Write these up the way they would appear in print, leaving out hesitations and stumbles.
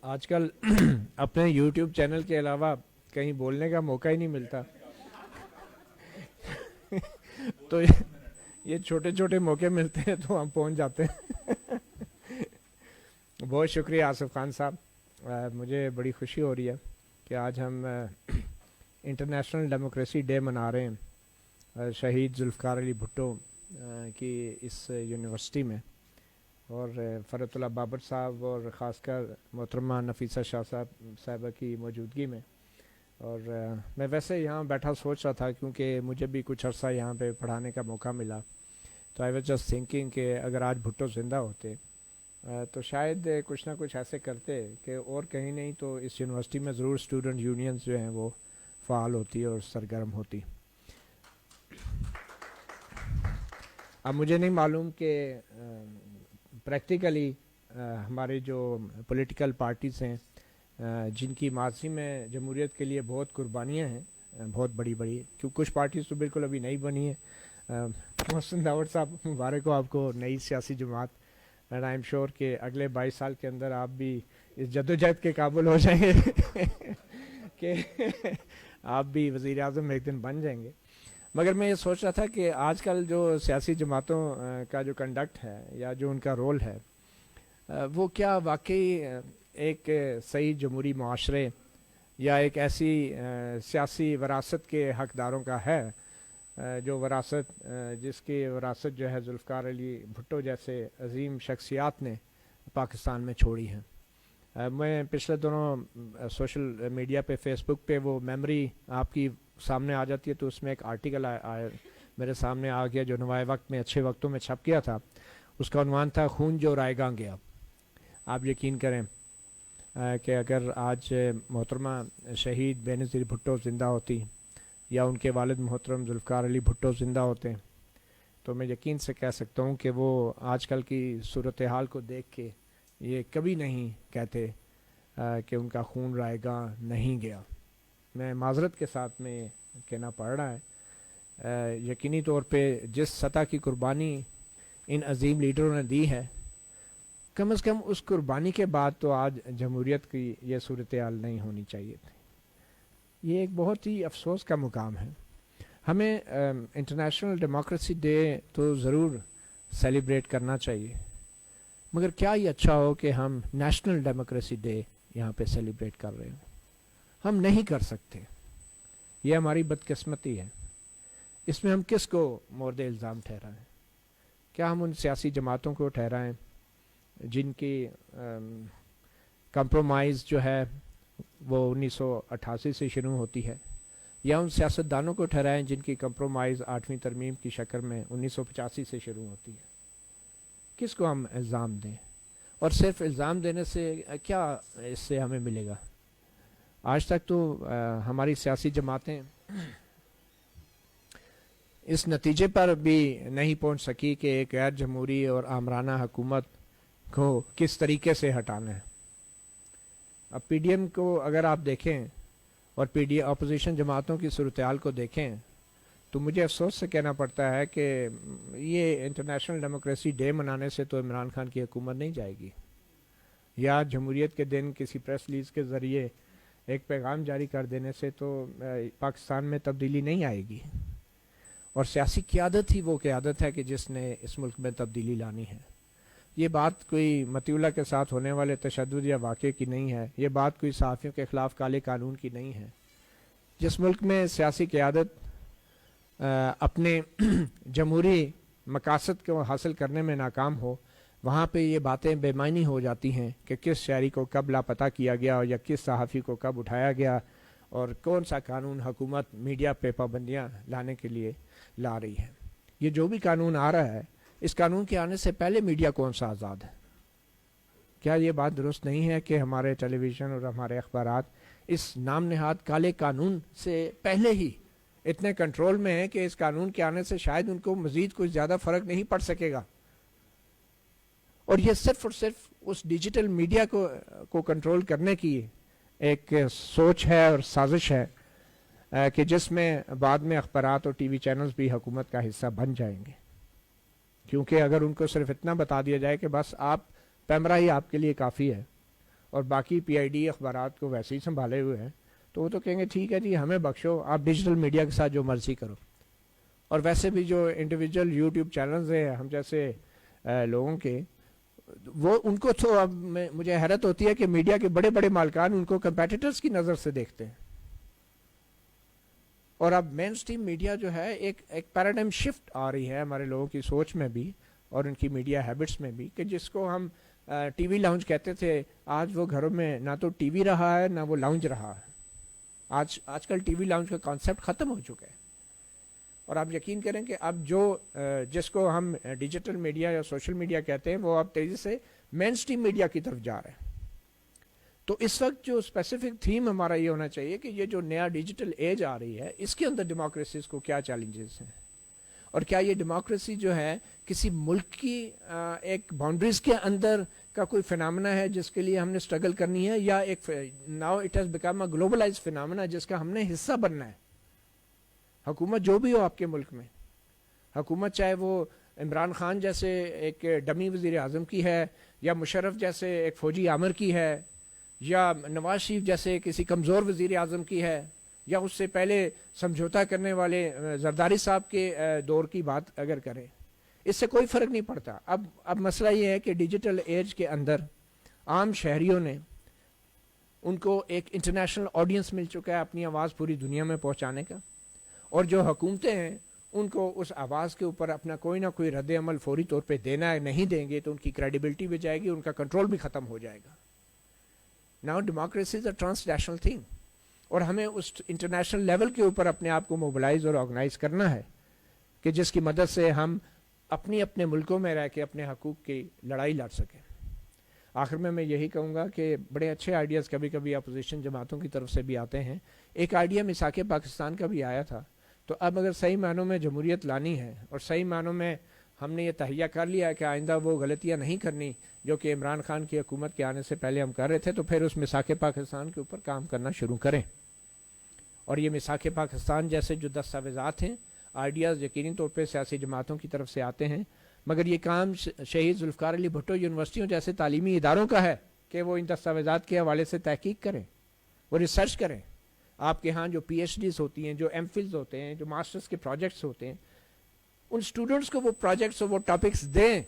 آج کل اپنے یوٹیوب چینل کے علاوہ کہیں بولنے کا موقع ہی نہیں ملتا تو یہ چھوٹے چھوٹے موقع ملتے ہیں تو ہم پہنچ جاتے ہیں. بہت شکریہ آصف خان صاحب. مجھے بڑی خوشی ہو رہی ہے کہ آج ہم انٹرنیشنل ڈیموکریسی ڈے منا رہے ہیں شہید ذوالفقار علی بھٹو کی اس یونیورسٹی میں، اور فرحت اللہ بابر صاحب اور خاص کر محترمہ نفیسہ شاہ صاحبہ کی موجودگی میں. اور میں ویسے یہاں بیٹھا سوچ رہا تھا کیونکہ مجھے بھی کچھ عرصہ یہاں پہ پڑھانے کا موقع ملا، تو آئی واز جسٹ تھنکنگ کہ اگر آج بھٹو زندہ ہوتے تو شاید کچھ نہ کچھ ایسے کرتے کہ اور کہیں نہیں تو اس یونیورسٹی میں ضرور اسٹوڈنٹ یونینز جو ہیں وہ فعال ہوتی اور سرگرم ہوتی. اب مجھے نہیں معلوم کہ پریکٹیکلی ہمارے جو پولیٹیکل پارٹیز ہیں جن کی ماضی میں جمہوریت کے لیے بہت قربانیاں ہیں، بہت بڑی بڑی، کیونکہ کچھ پارٹیز تو بالکل ابھی نئی بنی ہیں. محسن داوڑ صاحب مبارک ہو آپ کو نئی سیاسی جماعت، اینڈ آئی ایم شیور کہ اگلے 22 سال کے اندر آپ بھی اس جدوجہد کے قابل ہو جائیں گے کہ آپ بھی وزیر اعظم ایک دن بن جائیں گے. مگر میں یہ سوچ رہا تھا کہ آج کل جو سیاسی جماعتوں کا جو کنڈکٹ ہے یا جو ان کا رول ہے وہ کیا واقعی ایک صحیح جمہوری معاشرے یا ایک ایسی سیاسی وراثت کے حقداروں کا ہے جو وراثت جس کی وراثت جو ہے ذوالفقار علی بھٹو جیسے عظیم شخصیات نے پاکستان میں چھوڑی ہیں. میں پچھلے دنوں سوشل میڈیا پہ فیس بک پہ وہ میموری آپ کی سامنے آ جاتی ہے، تو اس میں ایک آرٹیکل میرے سامنے آ گیا جو نوائے وقت میں اچھے وقتوں میں چھپ گیا تھا. اس کا عنوان تھا خون جو رائے گاں گیا. آپ یقین کریں کہ اگر آج محترمہ شہید بے نظیر بھٹو زندہ ہوتی یا ان کے والد محترم ذوالفقار علی بھٹو زندہ ہوتے تو میں یقین سے کہہ سکتا ہوں کہ وہ آج کل کی صورتحال کو دیکھ کے یہ کبھی نہیں کہتے کہ ان کا خون رائے گاں نہیں گیا. میں معذرت کے ساتھ میں کہنا پڑ رہا ہے، یقینی طور پہ جس سطح کی قربانی ان عظیم لیڈروں نے دی ہے، کم از کم اس قربانی کے بعد تو آج جمہوریت کی یہ صورتحال نہیں ہونی چاہیے تھی. یہ ایک بہت ہی افسوس کا مقام ہے. ہمیں انٹرنیشنل ڈیموکریسی ڈے تو ضرور سیلیبریٹ کرنا چاہیے، مگر کیا یہ اچھا ہو کہ ہم نیشنل ڈیموکریسی ڈے یہاں پہ سیلیبریٹ کر رہے ہوں؟ ہم نہیں کر سکتے، یہ ہماری بدقسمتی ہے. اس میں ہم کس کو مورد الزام ٹھہرائیں؟ کیا ہم ان سیاسی جماعتوں کو ٹھہرائیں جن کی کمپرومائز جو ہے وہ 1988 سے شروع ہوتی ہے، یا ان سیاستدانوں کو ٹھہرائیں جن کی کمپرومائز 8ویں ترمیم کی شکل میں 1985 سے شروع ہوتی ہے؟ کس کو ہم الزام دیں؟ اور صرف الزام دینے سے کیا اس سے ہمیں ملے گا؟ آج تک تو ہماری سیاسی جماعتیں اس نتیجے پر بھی نہیں پہنچ سکی کہ ایک غیر جمہوری اور آمرانہ حکومت کو کس طریقے سے ہٹانا ہے. اب پی ڈی ایم کو اگر آپ دیکھیں اور اپوزیشن جماعتوں کی صورتحال کو دیکھیں تو مجھے افسوس سے کہنا پڑتا ہے کہ یہ انٹرنیشنل ڈیموکریسی ڈے منانے سے تو عمران خان کی حکومت نہیں جائے گی، یا جمہوریت کے دن کسی پریس ریلیز کے ذریعے ایک پیغام جاری کر دینے سے تو پاکستان میں تبدیلی نہیں آئے گی. اور سیاسی قیادت ہی وہ قیادت ہے کہ جس نے اس ملک میں تبدیلی لانی ہے. یہ بات کوئی مطیع اللہ کے ساتھ ہونے والے تشدد یا واقعے کی نہیں ہے، یہ بات کوئی صحافیوں کے خلاف کالے قانون کی نہیں ہے. جس ملک میں سیاسی قیادت اپنے جمہوری مقاصد کو حاصل کرنے میں ناکام ہو، وہاں پہ یہ باتیں بے معنی ہو جاتی ہیں کہ کس شہری کو کب لاپتہ کیا گیا یا کس صحافی کو کب اٹھایا گیا اور کون سا قانون حکومت میڈیا پہ پابندیاں لانے کے لیے لا رہی ہے. یہ جو بھی قانون آ رہا ہے، اس قانون کے آنے سے پہلے میڈیا کون سا آزاد ہے؟ کیا یہ بات درست نہیں ہے کہ ہمارے ٹیلی ویژن اور ہمارے اخبارات اس نام نہاد کالے قانون سے پہلے ہی اتنے کنٹرول میں ہیں کہ اس قانون کے آنے سے شاید ان کو مزید کچھ زیادہ فرق نہیں پڑ سکے گا؟ اور یہ صرف اور صرف اس ڈیجیٹل میڈیا کو کنٹرول کرنے کی ایک سوچ ہے اور سازش ہے کہ جس میں بعد میں اخبارات اور ٹی وی چینلز بھی حکومت کا حصہ بن جائیں گے. کیونکہ اگر ان کو صرف اتنا بتا دیا جائے کہ بس آپ پیمرا ہی آپ کے لیے کافی ہے اور باقی پی آئی ڈی اخبارات کو ویسے ہی سنبھالے ہوئے ہیں، تو وہ تو کہیں گے ٹھیک ہے جی ہمیں بخشو، آپ ڈیجیٹل میڈیا کے ساتھ جو مرضی کرو۔ اور ویسے بھی جو انڈیویجول یوٹیوب چینلز ہیں ہم جیسے لوگوں کے، وہ ان کو تو اب مجھے حیرت ہوتی ہے کہ میڈیا کے بڑے بڑے مالکان ان کو کمپیٹیٹرز کی نظر سے دیکھتے ہیں۔ اور اب مین اسٹریم میڈیا جو ہے ایک پیراڈائم شفٹ آ رہی ہے ہمارے لوگوں کی سوچ میں بھی اور ان کی میڈیا ہیبٹس میں بھی، کہ جس کو ہم ٹی وی لاؤنج کہتے تھے، آج وہ گھروں میں نہ تو ٹی وی رہا ہے نہ وہ لاؤنج رہا ہے۔ آج کل ٹی وی لاؤنج کا کانسیپٹ ختم ہو چکا ہے، اور آپ یقین کریں کہ اب جس کو ہم ڈیجیٹل میڈیا یا سوشل میڈیا کہتے ہیں وہ اب تیزی سے مین اسٹریم میڈیا کی طرف جا رہے ہیں۔ تو اس وقت جو اسپیسیفک تھیم ہمارا یہ ہونا چاہیے کہ یہ جو نیا ڈیجیٹل ایج آ رہی ہے اس کے اندر ڈیموکریسیز کو کیا چیلنجز ہیں، اور کیا یہ ڈیموکریسی جو ہے کسی ملک کی ایک باؤنڈریز کے اندر کا کوئی فنامنا ہے جس کے لیے ہم نے اسٹرگل کرنی ہے، یا ایک now it has become a globalise phenomenon جس کا ہم نے حصہ بننا ہے۔ حکومت جو بھی ہو آپ کے ملک میں، حکومت چاہے وہ عمران خان جیسے ایک ڈمی وزیر اعظم کی ہے، یا مشرف جیسے ایک فوجی آمر کی ہے، یا نواز شریف جیسے کسی کمزور وزیر اعظم کی ہے، یا اس سے پہلے سمجھوتا کرنے والے زرداری صاحب کے دور کی بات اگر کریں، اس سے کوئی فرق نہیں پڑتا۔ اب مسئلہ یہ ہے کہ ڈیجیٹل ایج کے اندر عام شہریوں نے، ان کو ایک انٹرنیشنل آڈینس مل چکا ہے اپنی آواز پوری دنیا میں پہنچانے کا، اور جو حکومتیں ہیں ان کو اس آواز کے اوپر اپنا کوئی نہ کوئی رد عمل فوری طور پہ دینا ہے، نہیں دیں گے تو ان کی کریڈیبلٹی بھی جائے گی، ان کا کنٹرول بھی ختم ہو جائے گا۔ Now democracy is a transnational thing, اور ہمیں اس انٹرنیشنل لیول کے اوپر اپنے آپ کو موبلائز اور آرگنائز کرنا ہے کہ جس کی مدد سے ہم اپنے ملکوں میں رہ کے اپنے حقوق کی لڑائی لڑ سکیں۔ آخر میں یہی کہوں گا کہ بڑے اچھے آئیڈیاز کبھی کبھی اپوزیشن جماعتوں کی طرف سے بھی آتے ہیں۔ ایک آئیڈیا میثاق پاکستان کا بھی آیا تھا، تو اب اگر صحیح معنوں میں جمہوریت لانی ہے اور صحیح معنوں میں ہم نے یہ تہیہ کر لیا ہے کہ آئندہ وہ غلطیاں نہیں کرنی جو کہ عمران خان کی حکومت کے آنے سے پہلے ہم کر رہے تھے، تو پھر اس میثاق پاکستان کے اوپر کام کرنا شروع کریں۔ اور یہ میثاق پاکستان جیسے جو دستاویزات ہیں، آئیڈیاز یقینی طور پہ سیاسی جماعتوں کی طرف سے آتے ہیں، مگر یہ کام شہید ذوالفقار علی بھٹو یونیورسٹیوں جیسے تعلیمی اداروں کا ہے کہ وہ ان دستاویزات کے حوالے سے تحقیق کریں، وہ ریسرچ کریں۔ آپ کے ہاں جو پی ایچ ڈیز ہوتی ہیں، جو ایم فلز ہوتے ہیں، جو ماسٹرز کے پروجیکٹس ہوتے ہیں، ان اسٹوڈنٹس کو وہ پروجیکٹس اور وہ ٹاپکس دیں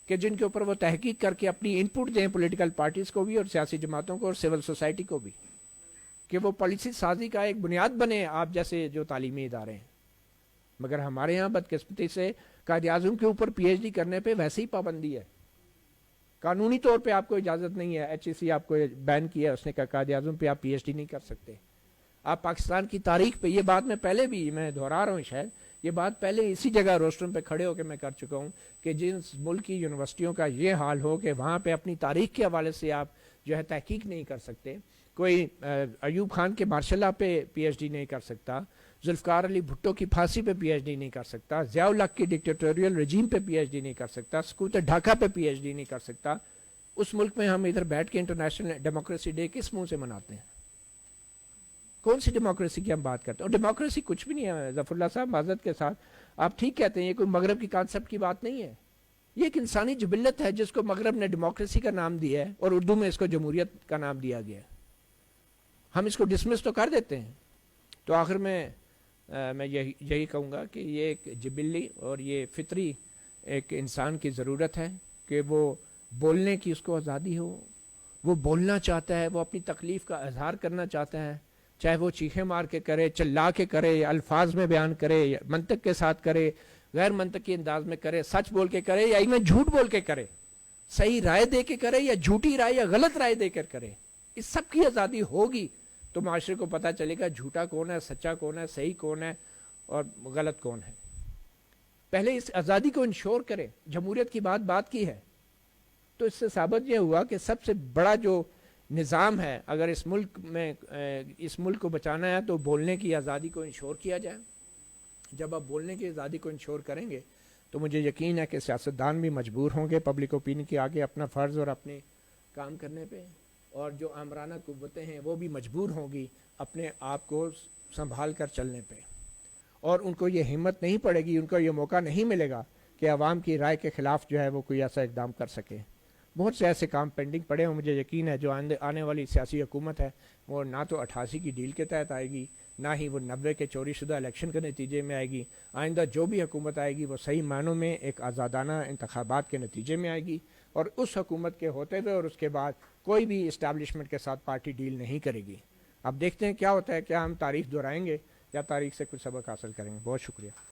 کہ جن کے اوپر وہ تحقیق کر کے اپنی انپٹ دیں پولیٹیکل پارٹیز کو بھی اور سیاسی جماعتوں کو اور سول سوسائٹی کو بھی، کہ وہ پالیسی سازی کا ایک بنیاد بنے آپ جیسے جو تعلیمی ادارے ہیں۔ مگر ہمارے ہاں بدقسمتی سے قائد اعظم کے اوپر پی ایچ ڈی کرنے پہ ویسے ہی پابندی ہے، قانونی طور پہ آپ کو اجازت نہیں ہے، ایچ ای سی آپ کو بین کیا، اس نے کہا قائد اعظم پہ آپ پی ایچ ڈی نہیں کر سکتے۔ آپ پاکستان کی تاریخ پہ یہ بات میں پہلے بھی میں دہرا رہا ہوں، شاید یہ بات پہلے اسی جگہ روسٹرم پہ کھڑے ہو کے میں کر چکا ہوں کہ جن ملک کی یونیورسٹیوں کا یہ حال ہو کہ وہاں پہ اپنی تاریخ کے حوالے سے آپ جو ہے تحقیق نہیں کر سکتے، کوئی ایوب خان کے مارشل لا پہ پی ایچ ڈی نہیں کر سکتا، ذوالفقار علی بھٹو کی پھانسی پہ پی ایچ ڈی نہیں کر سکتا، ضیاء الحق کی ڈکٹیٹوریل رجیم پہ پی ایچ ڈی نہیں کر سکتا، سکوت ڈھاکہ پہ پی ایچ ڈی نہیں کر سکتا، اس ملک میں ہم ادھر بیٹھ کے انٹرنیشنل ڈیموکریسی ڈے کس منہ سے مناتے ہیں؟ کون سی ڈیموکریسی کی ہم بات کرتے ہیں؟ اور ڈیموکریسی کچھ بھی نہیں ہے ظفر اللہ صاحب، معذرت کے ساتھ آپ ٹھیک کہتے ہیں، یہ کوئی مغرب کی کانسیپٹ کی بات نہیں ہے، یہ ایک انسانی جبلت ہے جس کو مغرب نے ڈیموکریسی کا نام دیا ہے اور اردو میں اس کو جمہوریت کا نام دیا گیا ہے، ہم اس کو ڈسمس تو کر دیتے ہیں۔ تو آخر میں یہی کہوں گا کہ یہ ایک جبلی اور یہ فطری ایک انسان کی ضرورت ہے کہ وہ بولنے کی اس کو آزادی ہو، وہ بولنا چاہتا ہے، وہ اپنی تکلیف کا اظہار کرنا چاہتا ہے، چاہے وہ چیخیں مار کے کرے، چلا کے کرے، یا الفاظ میں بیان کرے، یا منطق کے ساتھ کرے، غیر منطقی انداز میں کرے، سچ بول کے کرے یا ایون جھوٹ بول کے کرے، صحیح رائے دے کے کرے یا جھوٹی رائے یا غلط رائے دے کر کرے، اس سب کی آزادی ہوگی تو معاشرے کو پتہ چلے گا جھوٹا کون ہے، سچا کون ہے، صحیح کون ہے اور غلط کون ہے۔ پہلے اس آزادی کو انشور کرے۔ جمہوریت کی بات کی ہے تو اس سے ثابت یہ ہوا کہ سب سے بڑا جو نظام ہے، اگر اس ملک کو بچانا ہے تو بولنے کی آزادی کو انشور کیا جائے۔ جب آپ بولنے کی آزادی کو انشور کریں گے تو مجھے یقین ہے کہ سیاستدان بھی مجبور ہوں گے پبلک اوپینین کے آگے اپنا فرض اور اپنے کام کرنے پہ، اور جو آمرانہ قوتیں ہیں وہ بھی مجبور ہوں گی اپنے آپ کو سنبھال کر چلنے پہ، اور ان کو یہ ہمت نہیں پڑے گی، ان کو یہ موقع نہیں ملے گا کہ عوام کی رائے کے خلاف جو ہے وہ کوئی ایسا اقدام کر سکے۔ بہت سے ایسے کام پینڈنگ پڑے ہیں. مجھے یقین ہے جو آنے والی سیاسی حکومت ہے وہ نہ تو 88 کی ڈیل کے تحت آئے گی، نہ ہی وہ 90 کے چوری شدہ الیکشن کے نتیجے میں آئے گی. آئندہ جو بھی حکومت آئے گی وہ صحیح معنوں میں ایک آزادانہ انتخابات کے نتیجے میں آئے گی، اور اس حکومت کے ہوتے ہوئے اور اس کے بعد کوئی بھی اسٹیبلشمنٹ کے ساتھ پارٹی ڈیل نہیں کرے گی. اب دیکھتے ہیں کیا ہوتا ہے، کیا ہم تاریخ دہرائیں گے یا تاریخ سے کچھ سبق حاصل کریں گے. بہت شکریہ.